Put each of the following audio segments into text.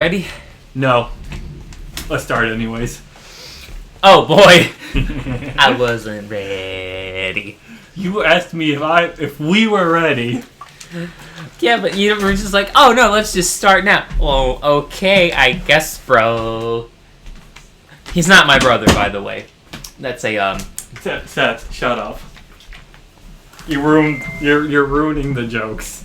Ready? No. Let's start anyways. Oh boy, I wasn't ready. You asked me if we were ready. Yeah, but you were just like, oh no, let's just start now. Well, okay, I guess, bro. He's not my brother, by the way. That's a Seth, shut up. You're ruining the jokes.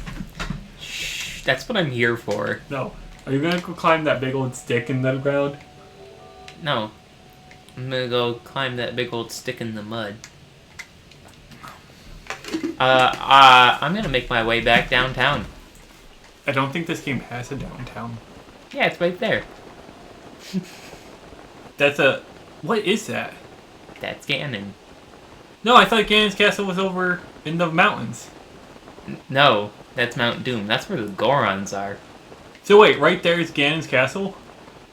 Shh, that's what I'm here for. No. Are you gonna go climb that big old stick in the ground? No. I'm gonna go climb that big old stick in the mud. I'm gonna make my way back downtown. I don't think this game has a downtown. Yeah, it's right there. What is that? That's Ganon. No, I thought Ganon's castle was over in the mountains. No, that's Mount Doom. That's where the Gorons are. So wait, right there is Ganon's castle?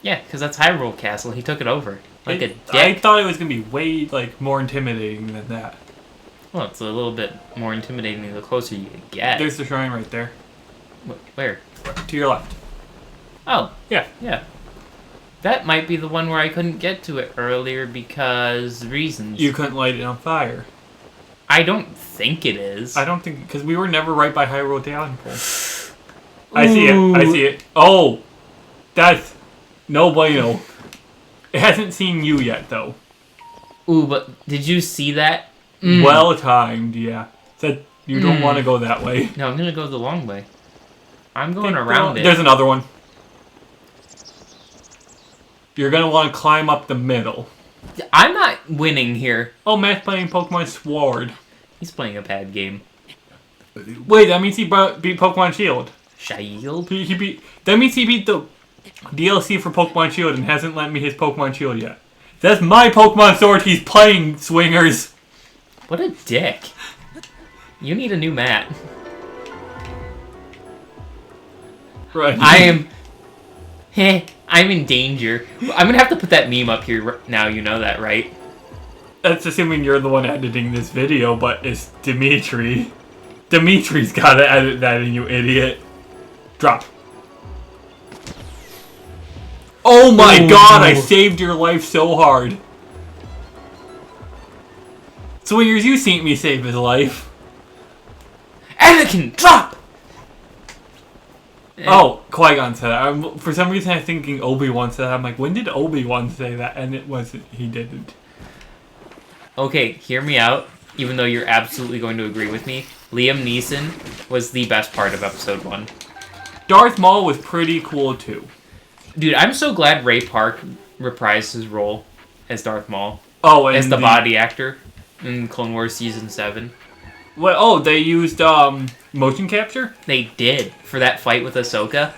Yeah, because that's Hyrule Castle. He took it over. Like a dick. I thought it was gonna be way more intimidating than that. Well, it's a little bit more intimidating the closer you get. There's the shrine right there. Where? To your left. Oh, Yeah. yeah. That might be the one where I couldn't get to it earlier because reasons. You couldn't light it on fire. I don't think it is. I don't think, because we were never right by Hyrule Downpool. I see it. Oh! That's no bueno. It hasn't seen you yet, though. Ooh, but did you see that? Well timed, yeah. Said you don't want to go that way. No, I'm gonna go the long way. I'm going around it. There's another one. You're gonna want to climb up the middle. I'm not winning here. Oh, Matt's playing Pokemon Sword. He's playing a bad game. Wait, that means he beat Pokemon Shield. Shield? That means he beat the DLC for Pokemon Shield and hasn't lent me his Pokemon Shield yet. That's my Pokemon Sword he's playing, swingers. What a dick. You need a new mat. Right. I'm in danger. I'm gonna have to put that meme up here now, you know that, right? That's assuming you're the one editing this video, but it's Dimitri. Dimitri's gotta edit that in, you idiot. Drop. Oh my god, I saved your life so hard. Swingers, you seen me save his life. Anakin, drop! Oh, Qui-Gon said that. For some reason I'm thinking Obi-Wan said that. I'm like, when did Obi-Wan say that? And it wasn't. He didn't. Okay, hear me out. Even though you're absolutely going to agree with me, Liam Neeson was the best part of Episode 1. Darth Maul was pretty cool, too. Dude, I'm so glad Ray Park reprised his role as Darth Maul. Oh, and as the body actor in Clone Wars Season 7. Well, oh, they used motion capture? They did, for that fight with Ahsoka.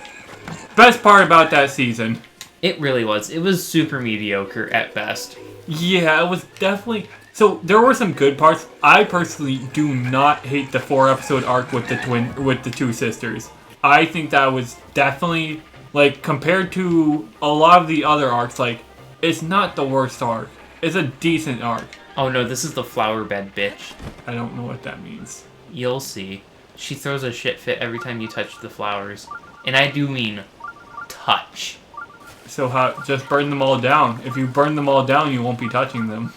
Best part about that season. It really was. It was super mediocre at best. Yeah, it was definitely... So, there were some good parts. I personally do not hate the 4-episode arc with the two sisters. I think that was definitely, compared to a lot of the other arcs, it's not the worst arc. It's a decent arc. Oh no, this is the flower bed bitch. I don't know what that means. You'll see. She throws a shit fit every time you touch the flowers. And I do mean touch. So just burn them all down. If you burn them all down, you won't be touching them.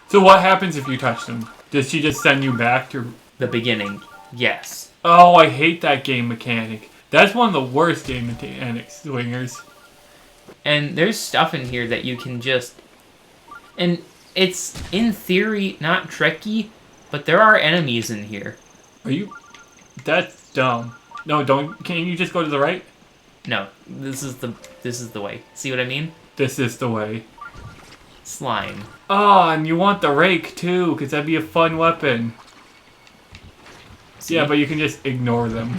So what happens if you touch them? Does she just send you back to... The beginning. Yes. Oh, I hate that game mechanic. That's one of the worst game mechanics, swingers. And there's stuff in here that you can just... And it's, in theory, not tricky, but there are enemies in here. Are you... That's dumb. No, don't... Can you just go to the right? No. This is the way. See what I mean? This is the way. Slime. Oh, and you want the rake, too, because that'd be a fun weapon. See? Yeah, but you can just ignore them.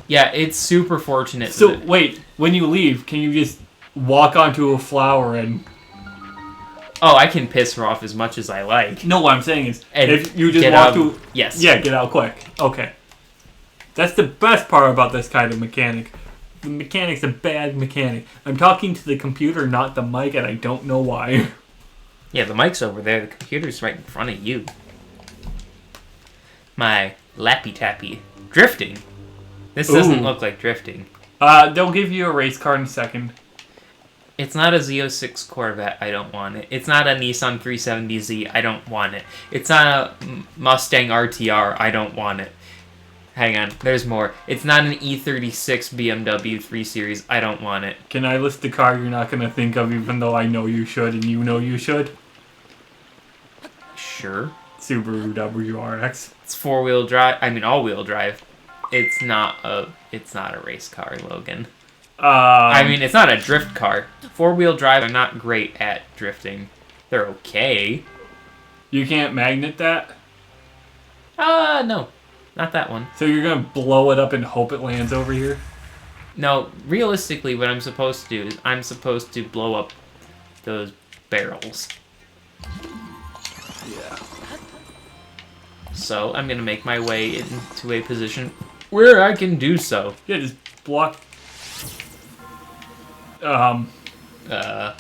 Yeah, it's super fortunate. So, wait, when you leave, can you just walk onto a flower and... Oh, I can piss her off as much as I like. No, what I'm saying is, and if you just walk to... Yes. Yeah, get out quick. Okay. That's the best part about this kind of mechanic. The mechanic's a bad mechanic. I'm talking to the computer, not the mic, and I don't know why. Yeah, the mic's over there. The computer's right in front of you. My lappy-tappy. Drifting. This doesn't look like drifting. They'll give you a race car in a second. It's not a Z06 Corvette, I don't want it. It's not a Nissan 370Z, I don't want it. It's not a Mustang RTR, I don't want it. Hang on, there's more. It's not an E36 BMW 3 Series, I don't want it. Can I list the car you're not going to think of even though I know you should and you know you should? Sure. Subaru WRX. It's four-wheel drive, I mean all-wheel drive. It's not a race car, Logan. I mean, it's not a drift car. Four-wheel drive are not great at drifting. They're okay. You can't magnet that? No. Not that one. So you're going to blow it up and hope it lands over here? No, realistically, what I'm supposed to do is I'm supposed to blow up those barrels. Yeah. So I'm going to make my way into a position where I can do so. Yeah, just block... I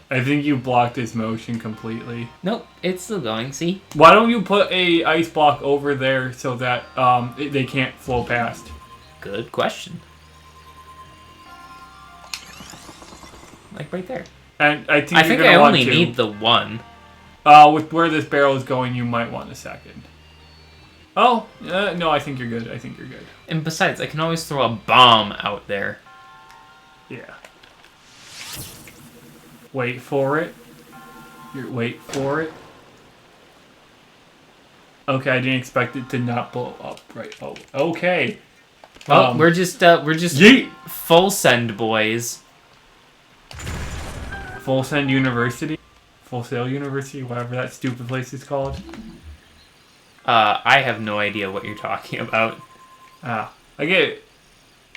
think you blocked his motion completely. Nope, it's still going, see? Why don't you put a ice block over there so that they can't flow past? Good question. Like right there. And I think I only need the one. With where this barrel is going, you might want a second. Oh, no, I think you're good. I think you're good. And besides, I can always throw a bomb out there. Yeah. Wait for it. Wait for it. Okay, I didn't expect it to not blow up. Right. Oh, okay. Well, we're just yeet! full send, boys. Full Send University? Full Sail University? Whatever that stupid place is called. I have no idea what you're talking about. I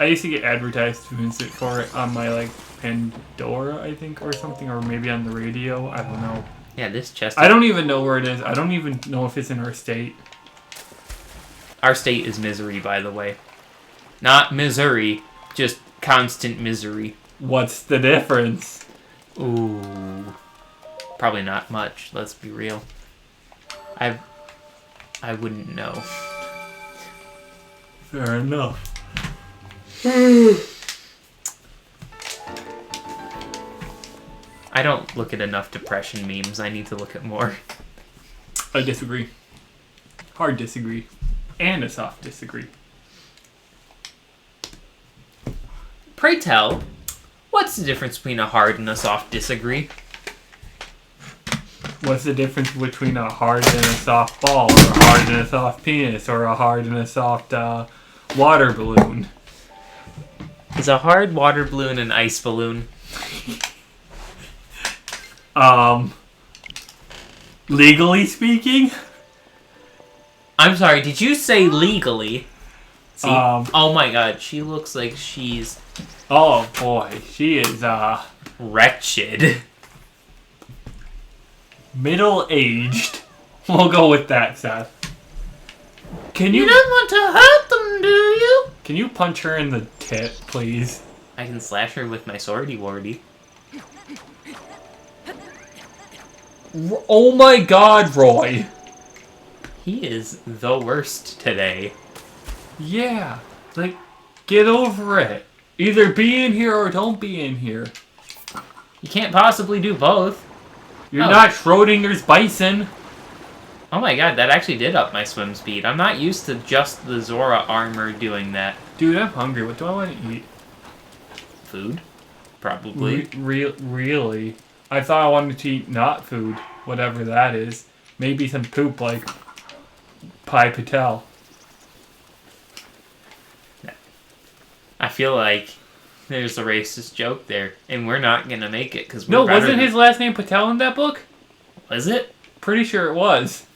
used to get advertisements for it on my, like, Pandora, I think, or something, or maybe on the radio. I don't know. Yeah, this chest... I don't even know where it is. I don't even know if it's in our state. Our state is Misery, by the way. Not Missouri, just constant misery. What's the difference? Ooh. Probably not much, let's be real. I wouldn't know. Fair enough. I don't look at enough depression memes. I need to look at more. I disagree. Hard disagree. And a soft disagree. Pray tell, what's the difference between a hard and a soft disagree? What's the difference between a hard and a soft ball, or a hard and a soft penis, or a hard and a soft water balloon? Is a hard water balloon an ice balloon? Legally speaking? I'm sorry, did you say legally? See? Oh my god, she looks like she's... Oh boy, she is, wretched. Middle-aged. We'll go with that, Seth. You don't want to hurt them, do you? Can you punch her in the tit, please? I can slash her with my swordy wardy. Oh my god, Roy! He is the worst today. Yeah, like, get over it. Either be in here or don't be in here. You can't possibly do both. You're not Schrodinger's bison. Oh my god, that actually did up my swim speed. I'm not used to just the Zora armor doing that. Dude, I'm hungry. What do I want to eat? Food? Probably. Really? I thought I wanted to eat not food, whatever that is. Maybe some poop like Pai Patel. I feel like there's a racist joke there, and we're not gonna make it because No, wasn't his last name Patel in that book? Was it? Pretty sure it was.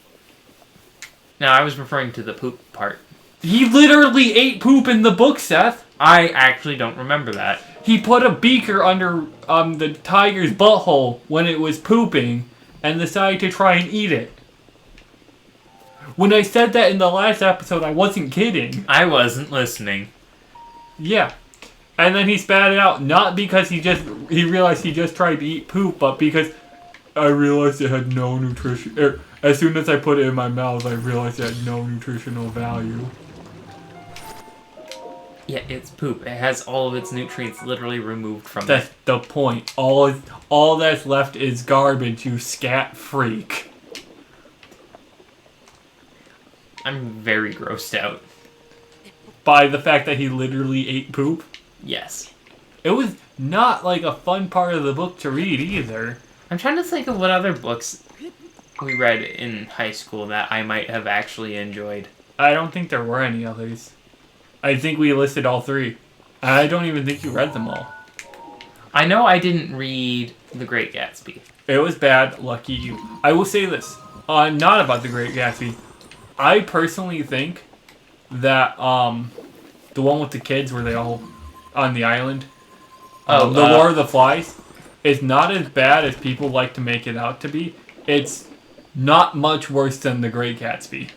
No, I was referring to the poop part. He literally ate poop in the book, Seth. I actually don't remember that. He put a beaker under the tiger's butthole when it was pooping and decided to try and eat it. When I said that in the last episode, I wasn't kidding. I wasn't listening. Yeah. And then he spat it out, not because he realized he just tried to eat poop, but because I realized it had no nutrition. As soon as I put it in my mouth, I realized it had no nutritional value. Yeah, it's poop. It has all of its nutrients literally removed from That's it. the point. All that's left is garbage, you scat freak. I'm very grossed out. By the fact that he literally ate poop. Yes. It was not like a fun part of the book to read either. I'm trying to think of what other books we read in high school that I might have actually enjoyed. I don't think there were any others. I think we listed all three. I don't even think you read them all. I know I didn't read The Great Gatsby. It was bad, lucky you. I will say this, not about The Great Gatsby. I personally think that the one with the kids where they all on the island, The War of the Flies, is not as bad as people like to make it out to be. It's not much worse than The Great Gatsby.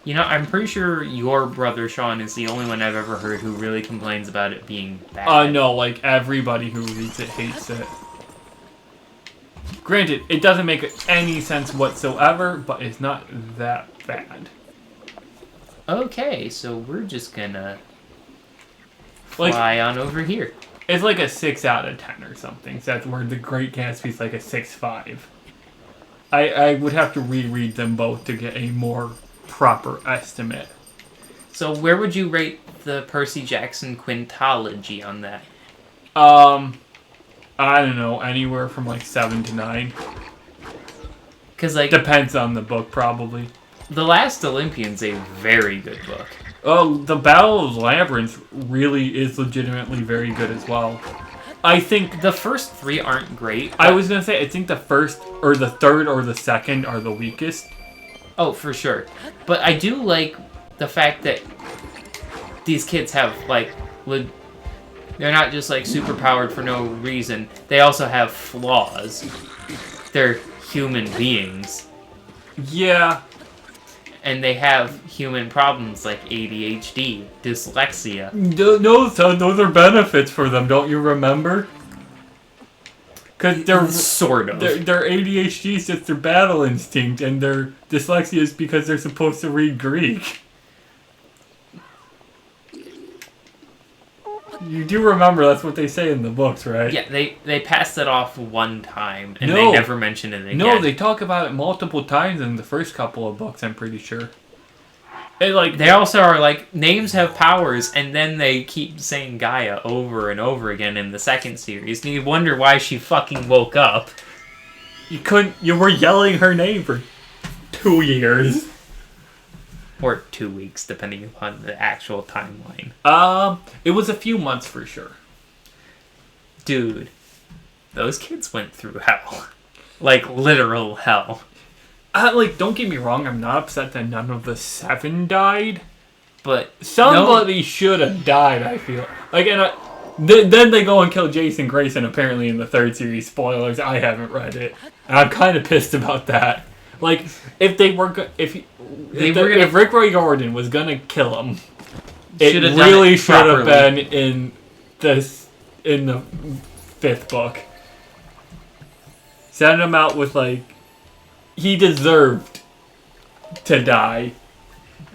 You know, I'm pretty sure your brother Sean is the only one I've ever heard who really complains about it being bad. No, like everybody who reads it hates it. Granted, it doesn't make any sense whatsoever, but it's not that bad. Okay, so we're just gonna Like, fly on over here. it's like a 6 out of 10 or something. So that's where The Great Gatsby's like a 6.5. I would have to reread them both to get a more proper estimate. So where would you rate the Percy Jackson quintology on that? I don't know, anywhere from like 7 to 9. Because, like, Depends on the book, probably. The Last Olympian's a very good book. Oh, the Battle of Labyrinth really is legitimately very good as well. I think The first three aren't great. I was gonna say I think the first or the third or the second are the weakest. Oh, for sure. But I do like the fact that these kids have, like, they're not just, like, super powered for no reason. They also have flaws. They're human beings. Yeah. And they have human problems like ADHD, dyslexia. No, son, those are benefits for them, don't you remember? Because they're Sort of. their ADHD is just their battle instinct, and their dyslexia is because they're supposed to read Greek. You do remember that's what they say in the books, right? Yeah, they passed it off one time, and No. they never mentioned it again. No, they talk about it multiple times in the first couple of books, I'm pretty sure. And like They also are like, names have powers, and then they keep saying Gaia over and over again in the second series, and you wonder why she fucking woke up. you were yelling her name for 2 years. Or 2 weeks, depending upon the actual timeline. It was a few months for sure. Dude, those kids went through hell. Like, literal hell. Don't get me wrong, I'm not upset that none of the 7 died. But Somebody should have died, I feel. Like, and then they go and kill Jason Grayson, apparently, in the 3rd series. Spoilers, I haven't read it. And I'm kind of pissed about that. Like, if they were... If Rick Roy Gordon was gonna kill him, it really should have been in the 5th book. Send him out with, like... He deserved to die.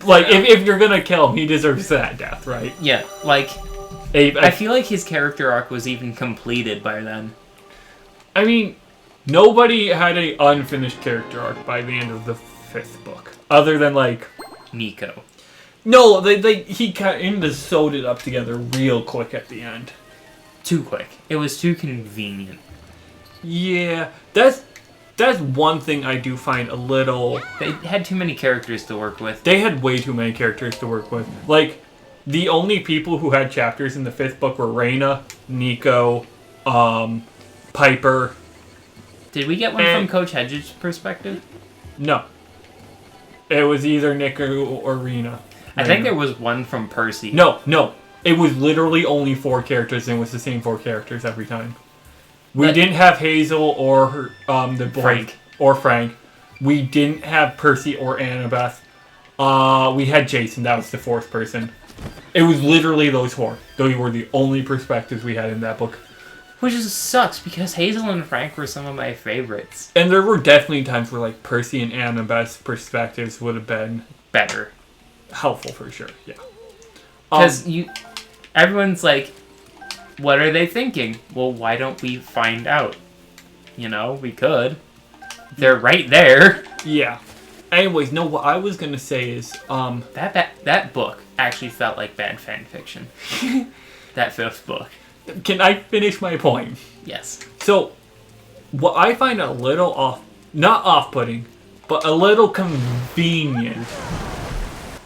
Like, if you're gonna kill him, he deserves that death, right? Yeah, like, I feel like his character arc was even completed by then. I mean, nobody had an unfinished character arc by the end of the 5th book. Other than, like... Nico. No, he kind of sewed it up together real quick at the end. Too quick. It was too convenient. Yeah, that's one thing I do find a little... They had too many characters to work with. They had way too many characters to work with. Like, the only people who had chapters in the 5th book were Reyna, Nico, Piper. Did we get one from Coach Hedges' perspective? No. It was either Nico or Reyna. I think there was one from Percy. No. It was literally only 4 characters, and it was the same 4 characters every time. We didn't have Hazel or the boy, Frank. Or Frank. We didn't have Percy or Annabeth. We had Jason. That was the 4th person. It was literally those 4. Those were the only perspectives we had in that book. Which just sucks, because Hazel and Frank were some of my favorites. And there were definitely times where, like, Percy and Annabeth's perspectives would have been Better. helpful for sure, yeah. Because Everyone's like, what are they thinking? Well, why don't we find out? You know, we could. They're right there. Yeah. Anyways, no, what I was gonna say is, That book actually felt like bad fan fiction. That fifth book. can I finish my point? Yes. So, what I find a little not off-putting, but a little convenient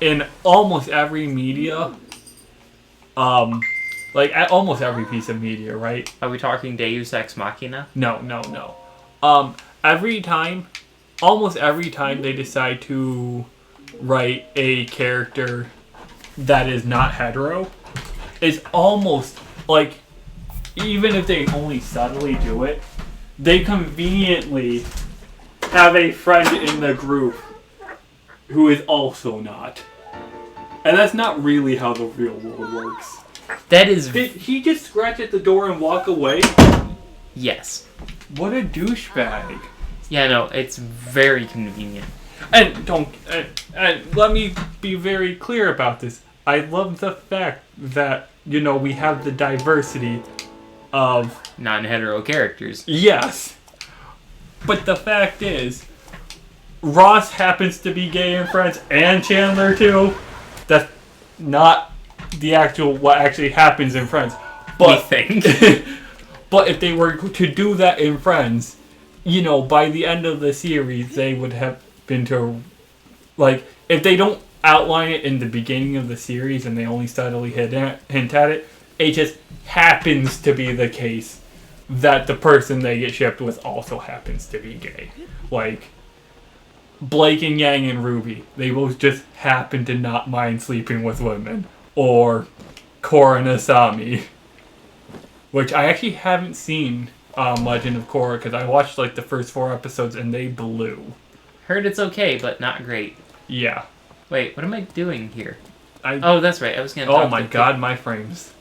in almost every media, like almost every piece of media, right? Are we talking Deus Ex Machina? No. Almost every time they decide to write a character that is not hetero, it's almost like, even if they only subtly do it, they conveniently have a friend in the group who is also not. And that's not really how the real world works. That is... Did he just scratch at the door and walk away? Yes. What a douchebag. Yeah, no, it's very convenient. And and let me be very clear about this. I love the fact that, you know, we have the diversity of... Non-hetero characters. Yes. But the fact is, Ross happens to be gay in Friends, and Chandler too. That's not what actually happens in Friends. But, we think. but if they were to do that in Friends, you know, by the end of the series, they would have been to, like, if they don't outline it in the beginning of the series and they only subtly hint at it, it just happens to be the case that the person they get shipped with also happens to be gay. Like, Blake and Yang and Ruby, they both just happen to not mind sleeping with women. Or Korra and Asami, which I actually haven't seen Legend of Korra, because I watched like the first 4 episodes and they blew. Heard it's okay, but not great. Yeah. Wait, what am I doing here? I Oh, that's right. I was gonna. Oh my god, my frames.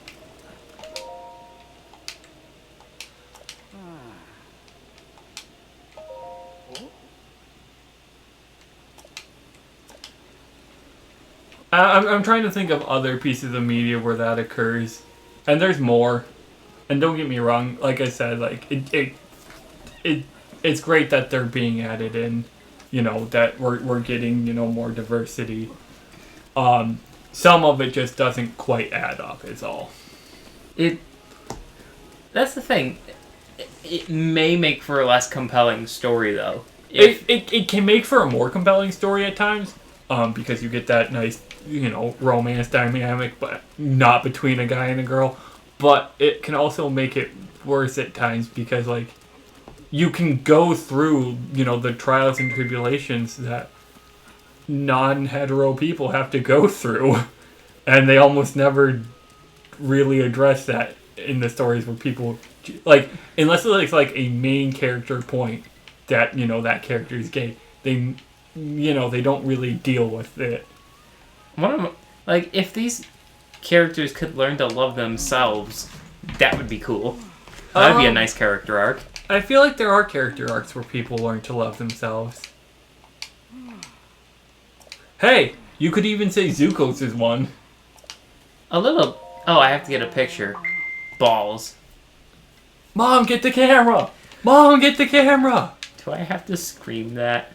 I'm trying to think of other pieces of media where that occurs, and there's more. And don't get me wrong, like I said, like it's great that they're being added in. You know, that we're getting, you know, more diversity. Some of it just doesn't quite add up, is all. That's the thing. It may make for a less compelling story, though. It can make for a more compelling story at times, because you get that nice, you know, romance dynamic, but not between a guy and a girl. But it can also make it worse at times, because, like, you can go through, you know, the trials and tribulations that non-hetero people have to go through, and they almost never really address that in the stories where people, like, unless it's like a main character point that, you know, that character is gay, they, you know, they don't really deal with it. Like, if these characters could learn to love themselves, that would be cool. That'd be a nice character arc. I feel like there are character arcs where people learn to love themselves. Hey, you could even say Zuko's is one. A little... Oh, I have to get a picture. Balls. Mom, get the camera! Mom, get the camera! Do I have to scream that?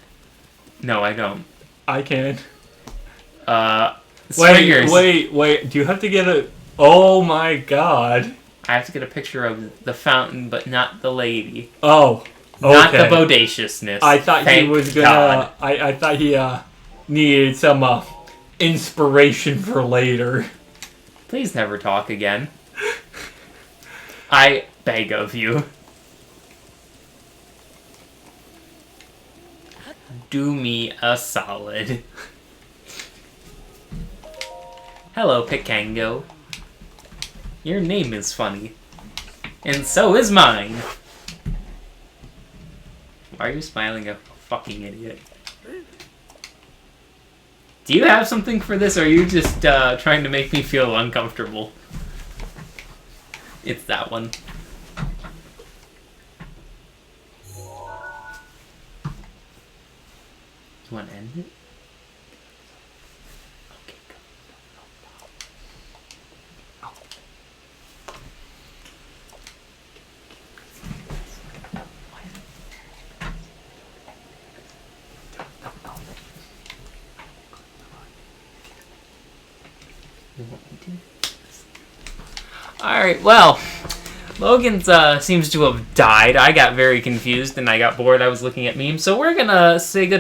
No, I don't. I can. Swingers. Wait. Do you have to get a... Oh my god. I have to get a picture of the fountain, but not the lady. Oh, okay. Not the bodaciousness. I thought he was gonna... God. I thought he needed some inspiration for later. Please never talk again. I beg of you. Do me a solid. Hello, Pikango. Your name is funny. And so is mine. Why are you smiling, a fucking idiot? Do you have something for this, or are you just trying to make me feel uncomfortable? It's that one. You want to end it? Okay, go. Alright, well, Logan's seems to have died. I got very confused and I got bored. I was looking at memes, so we're gonna say goodbye.